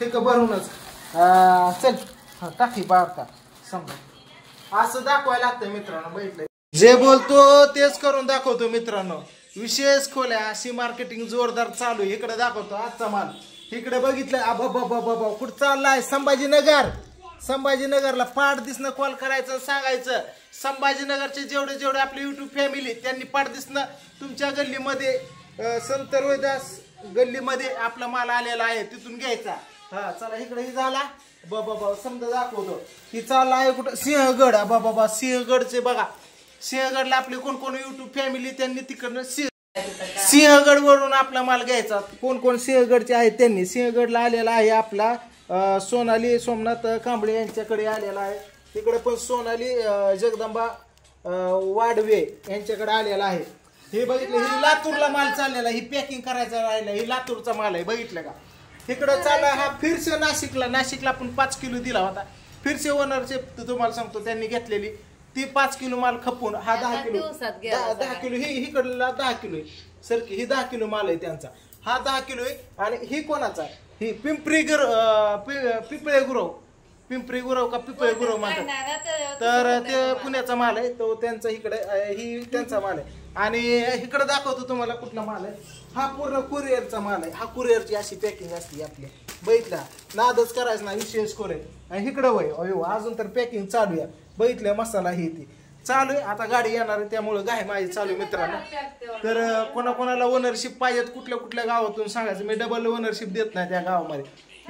ठीक भरूनच चल टाकी बाळका समजा असं दाखवायला लागतं मित्रांनो. बघितलं जे बोलतो तेच करून दाखवतो मित्रांनो. विशेष खोल्या अशी मार्केटिंग जोरदार चालू आहे. इकडे दाखवतो आजचा माल. इकडे बघितलं बाबा कुठं चाललाय संभाजीनगर. संभाजीनगरला पाठ दिसणं कॉल करायचं सांगायचं. संभाजीनगरचे जेवढे आपले युट्यूब फॅमिली त्यांनी पाठ दिसणं तुमच्या गल्लीमध्ये संत रोहिदास गल्लीमध्ये आपला माल आलेला आहे तिथून घ्यायचा. हा चला इकडे ही झाला बाबा समजा दाखवतो. ही चालला आहे कुठं सिंहगड. बाबा सिंहगडचे बघा. सिंहगडला आपले कोण कोण युट्यूब फॅमिली त्यांनी तिकडनं सिंहगड वरून आपला माल घ्यायचा. कोण कोण सिंहगडचे आहेत त्यांनी. सिंहगडला आलेला आहे आपला सोनाली सोमनाथ कांबळे यांच्याकडे आलेला आहे. तिकडे पण सोनाली जगदंबा वाडवे यांच्याकडे आलेला आहे. हे बघितलं ही लातूरला माल चाललेला. ही पॅकिंग करायचा राहिला. ही लातूरचा माल आहे. बघितलं का. तिकडं चालला हा फिरसे नाशिकला आपण 5 किलो दिला होता. फिरसे ओनरचे तुम्हाला सांगतो त्यांनी घेतलेली ती 5 किलो माल खपून हा 10 किलो 10 किलो ही इकडला 10 किलो आहे. सरकी ही 10 किलो माल आहे त्यांचा. हा 10 किलो आहे. आणि ही कोणाचा ही पिंपरी गुरव का पिपळे गुरव म्हणतात. तर ते पुण्याचा माल आहे. तो त्यांचा इकडे ही त्यांचा माल आहे. आणि इकडे दाखवतो तुम्हाला कुठला माल आहे. हा पूर्ण कुरिअरचा माल आहे. हा कुरिअरची अशी पॅकिंग असते आपली. बघितला नादच करायचं ना विशेष खोले. आणि इकडं वय अयो अजून तर पॅकिंग चालू आहे. बघितलं मसाला ही ती चालू आहे. आता गाडी येणार आहे त्यामुळे गाय माझी चालू आहे मित्रांनो. तर कोणाकोणाला ओनरशिप पाहिजेत कुठल्या गावातून सांगायचं. मी डबल ओनरशिप देत नाही त्या गावामध्ये.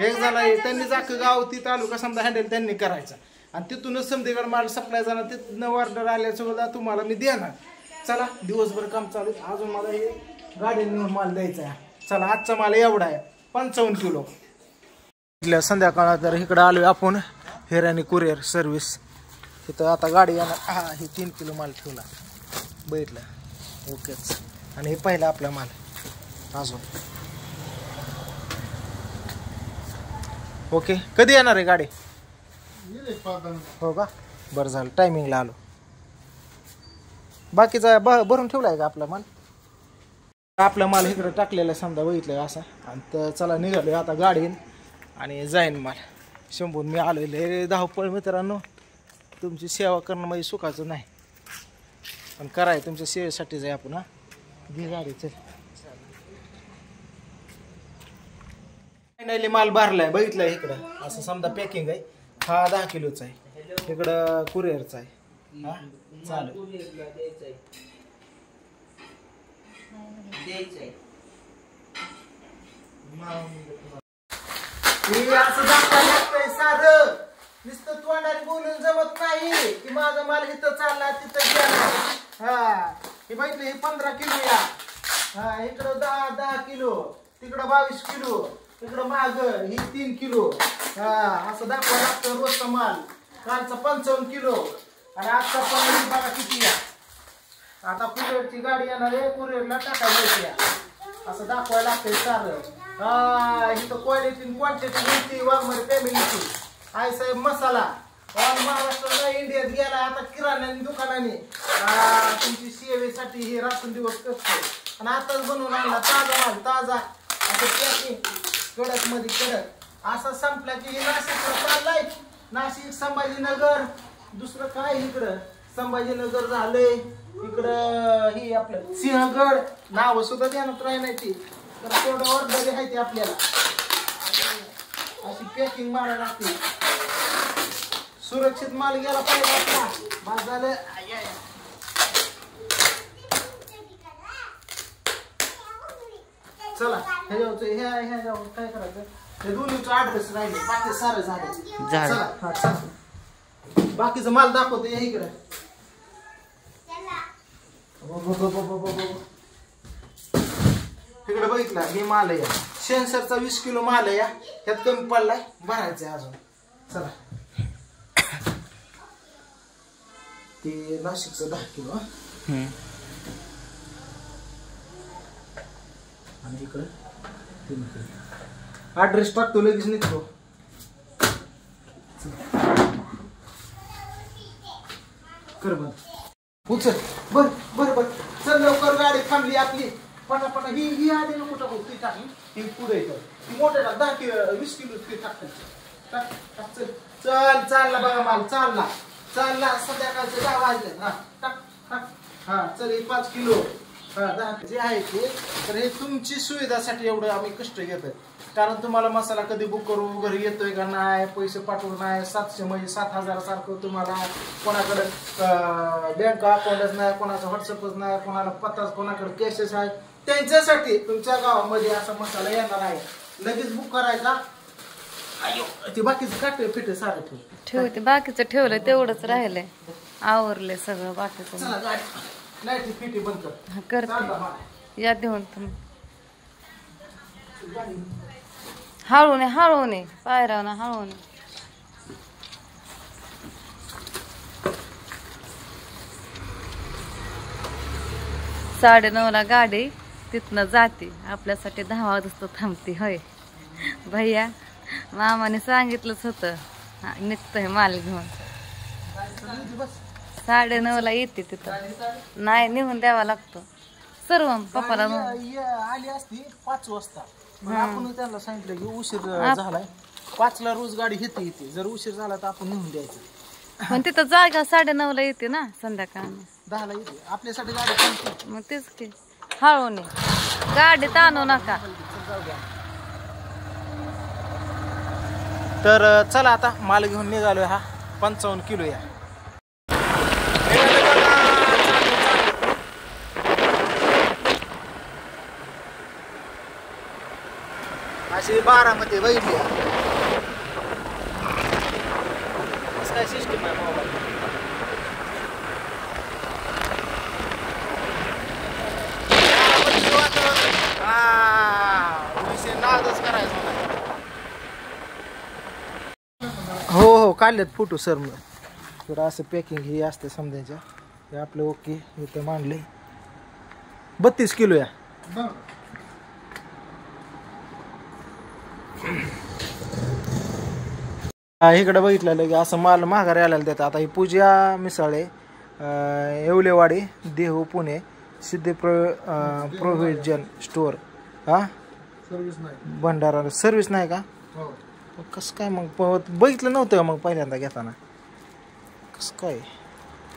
एक झाला त्यांनी अख्खं गाव ती तालुका समजा हँडल त्यांनी करायचा. आणि तिथूनच समधीकडे माल सप्लाय जाणार. तिथून ऑर्डर आल्यासोबत तुम्हाला मी देणार. चला दिवसभर काम चालू आहे. अजून मला हे गाडीने माल द्यायचा आहे. चला आजचा माल एवढा आहे 55 किलो. संध्याकाळात तर इकडे आलोय आपण हिराणी कुरिअर सर्व्हिस. तिथं आता गाडी येणार. हा हे 3 किलो माल ठेवला. बघितलं ओकेच. आणि हे पहिला आपला माल अजून ओके. कधी येणार आहे गाडी. हो का बरं झालं टायमिंगला आलो. बाकीचा भरून ठेवलाय का आपला माल. आपला माल इकडे टाकलेला समजा बघितलं असं. आणि चला निघालो आता गाडी आणि जाईन माल. शंभून मी आलेले धावपळ मित्रांनो. तुमची सेवा करणं म्हणजे सुखाचं नाही पण कराय तुमच्या सेवेसाठीच आहे आपण. हा घे गाडी चल. फायनली माल भरलाय बघितलंय. इकडं असं समजा पॅकिंग आहे. हा 10 किलोचा आहे. इकडं कुरिअरचा आहे. हा चालेल असं दाखवायला लागतंय साधं. नुसतं तोंडाने बोलून जमत नाही की माझा माल इथं चालला तिथं गेला. हा हे बघितलं हे 15 किलो या. हा इकडं 10 किलो तिकडं 22 किलो इकडं माग ही 3 किलो. हा असं दाखवायला लागतं रोजचा माल. कालचा 55 किलो आणि आजचा पण बघा किती या. आता कुरिअरची गाडी येणार आहे. कुरिअरला टाकायचं असं दाखवायला लागतंय सारं. हा इथं क्वालिटी क्वांटिटी वाघमारे फॅमिलीची आई साहेब मसाला ऑल महाराष्ट्राला इंडियात गेला. आता किराण्याने दुकानाने तुमची सेवेसाठी हे रात्र दिवस करतो. आणि आताच बनवून आणला ताजा माल ताजा. असं पॅकिंग कडक मध्ये कडक असा संपला की नाशिकला चाललाय. नाशिक संभाजीनगर दुसरं काय इकडं संभाजीनगर झालंय. इकडं ही आपलं सिंहगड नाव सुद्धा ध्यानात राही नाही ती. तर तेवढं ऑर्डर आहे ते आपल्याला. अशी पॅकिंग मारा लागते. सुरक्षित माल गेला पाहिजे आपला. बस झालं. चला ह्याच्यावर काय करायचं. हे दोन्हीचा ऍड्रेस राहिले बाकी सारं झालं. बाकीचं माल दाखवतो या इकडे. तिकडे बघितला हे माल आहे. सेन्सरचा 20 किलो माल आहे. ह्यात कमी पडलाय भरायचंय अजून. चला ते नाशिकचं 10 किलो. आणि इकडे 3 किलो. ऍड्रेस टाकतो लगेच निघतो. कर बंद उचल. बर चल लवकर गाडी थांबली आपली. पटापटा ही आधी नको टाकू ती टाकली ही पुढे येतं ती मोठ्याला 10-20 किलो ती टाकायची चल चालला बघा माल चालला संध्याकाळचे 10 वाजले हा टाक हा चल हे 5 किलो हा 10 जे आहे ते तर हे तुमची सुविधासाठी एवढं आम्ही कष्ट घेतोय कारण तुम्हाला मसाला कधी बुक करू घरी येतोय का नाही पैसे पाठवून नाही 700 म्हणजे 7,000 सारखं तुम्हाला कोणाकडे बँक अकाउंटच नाही कोणाचा व्हॉट्सअपच नाही कोणाला पत्ता कोणाकडे कॅशेस आहे त्यांच्यासाठी तुमच्या गावामध्ये असा मसाला येणार आहे लगेच बुक करायचा ते बाकीचं काटे फिटे सारं ठेवते बाकीचं ठेवलं तेवढंच राहिलंय आवरले सगळं बाकीचं लाईट फिटी बंद कर करते या देऊन तुम्ही हळूने पायरावने हळूने साडेनऊला गाडी तिथनं जाते आपल्यासाठी 10 वाजता थांबते होय भैया मामाने सांगितलंच होतं निघतोय माल घेऊन 9:30ला येते तिथं नाही निघून द्यावा लागतो सर्व पप्पाला आली असती 5 वाजता आपण त्यांना सांगितलं की उशीर झालाय 5ला रोज गाडी येते जर उशीर झाला तर आपण निघून द्यायचं पण तिथं जागा 9:30ला येते ना संध्याकाळ 10ला येते आपल्यासाठी गाडी मग तेच की हळूने गाडीत आणू नका तर चला आता माल घेऊन निघालोय हा 55 किलो या अशी 12 बघितली काय सिस्टम आहे मोबाईल नादच करायचं हो काढलेत फोटो सर मग तर असं पॅकिंग ही असते समजायच्या हे आपलं ओके इथं मांडले 32 किलो या इकडे बघितलेलं की असं माल माघारी आलेला देतात आता ही पूजा मिसळे येवलेवाडी देहू पुणे सिद्धी प्रोव्हिजन स्टोअर हा सर्विस नाही भंडारा सर्विस नाही का कसं काय मग बघितलं नव्हतं मग पहिल्यांदा घेताना कसं काय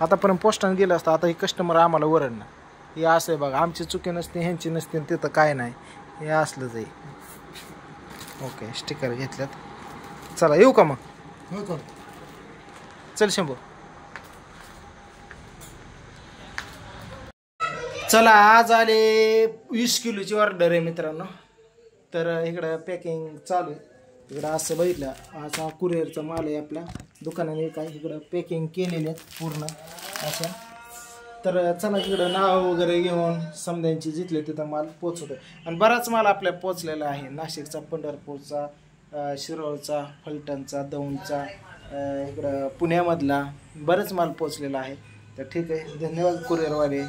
आतापर्यंत पोस्टाने गेलं असतं आता हे कस्टमर आम्हाला ओरडणं हे असं आहे बघा आमची चुकी नसते ह्यांची नसते तिथं काय नाही हे असलं जाईल ओके स्टिकर घेतल्यात चला येऊ का मग चल शंभू चला आज आले 20 किलोची ऑर्डर आहे मित्रांनो तर इकडं पॅकिंग चालू आहे इकडं असं बघितलं आज हा कुरिअरचा माल आहे आपल्या दुकानाने काय इकडं पॅकिंग केलेले आहेत पूर्ण अशा तर चला इकडं नाव वगैरे घेऊन समद्यांची जिथले तिथं माल पोचवतो आणि बराच माल आपल्या पोचलेला आहे नाशिकचा पंढरपूरचा शिरोळचा फलटणचा दौंडचा इकडं पुण्यामधला बरेच माल पोचलेला आहे तर ठीक आहे धन्यवाद कुरिअरवाले